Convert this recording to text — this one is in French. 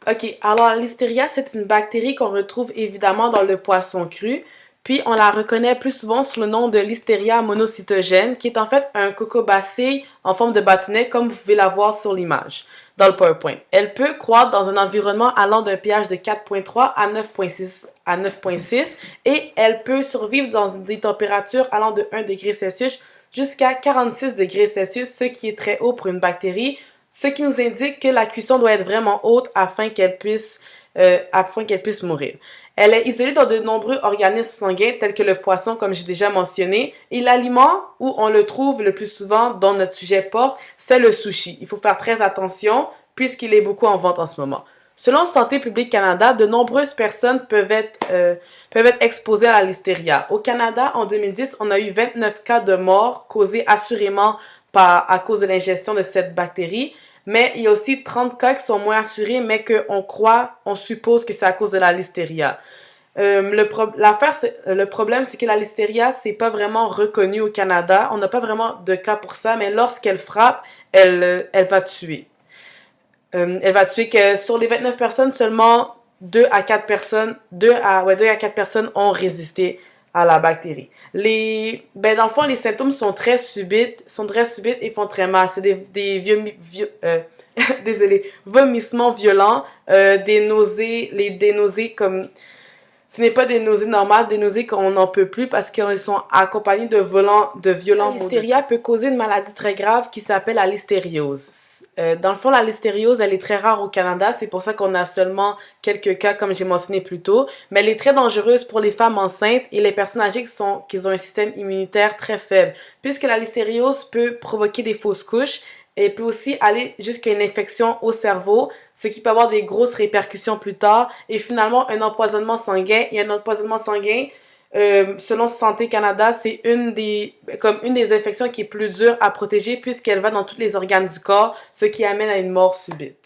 Ok, alors la listeria, c'est une bactérie qu'on retrouve évidemment dans le poisson cru, puis on la reconnaît plus souvent sous le nom de Listeria monocytogène, qui est en fait un cocobacille en forme de bâtonnet, comme vous pouvez la voir sur l'image dans le PowerPoint. Elle peut croître dans un environnement allant d'un pH de 4,3 à 9,6 et elle peut survivre dans des températures allant de 1 degré Celsius jusqu'à 46 degrés Celsius, ce qui est très haut pour une bactérie, ce qui nous indique que la cuisson doit être vraiment haute afin qu'elle puisse mourir. Elle est isolée dans de nombreux organismes sanguins tels que le poisson, comme j'ai déjà mentionné, et l'aliment où on le trouve le plus souvent dont notre sujet porte, c'est le sushi. Il faut faire très attention puisqu'il est beaucoup en vente en ce moment. Selon Santé publique Canada, de nombreuses personnes peuvent être exposées à la listeria. Au Canada, en 2010, on a eu 29 cas de mort causés assurément à cause de l'ingestion de cette bactérie. Mais il y a aussi 30 cas qui sont moins assurés, mais on suppose que c'est à cause de la listeria. Le problème, c'est que la listeria, c'est pas vraiment reconnu au Canada. On n'a pas vraiment de cas pour ça, mais lorsqu'elle frappe, elle va tuer. Elle va tuer que sur les 29 personnes, seulement 2 à 4 personnes ont résisté à la bactérie. Dans le fond, les symptômes sont très subites et font très mal. C'est désolé, vomissements violents, des nausées comme, ce n'est pas des nausées normales, des nausées qu'on n'en peut plus parce qu'elles sont accompagnées de violents maux. La listeria peut causer une maladie très grave qui s'appelle la listériose. Dans le fond, la listériose, elle est très rare au Canada. C'est pour ça qu'on a seulement quelques cas, comme j'ai mentionné plus tôt. Mais elle est très dangereuse pour les femmes enceintes et les personnes âgées qui ont un système immunitaire très faible. Puisque la listériose peut provoquer des fausses couches, et peut aussi aller jusqu'à une infection au cerveau, ce qui peut avoir des grosses répercussions plus tard, et finalement un empoisonnement sanguin. Et un empoisonnement sanguin, selon Santé Canada, c'est une des infections qui est plus dure à protéger puisqu'elle va dans tous les organes du corps, ce qui amène à une mort subite.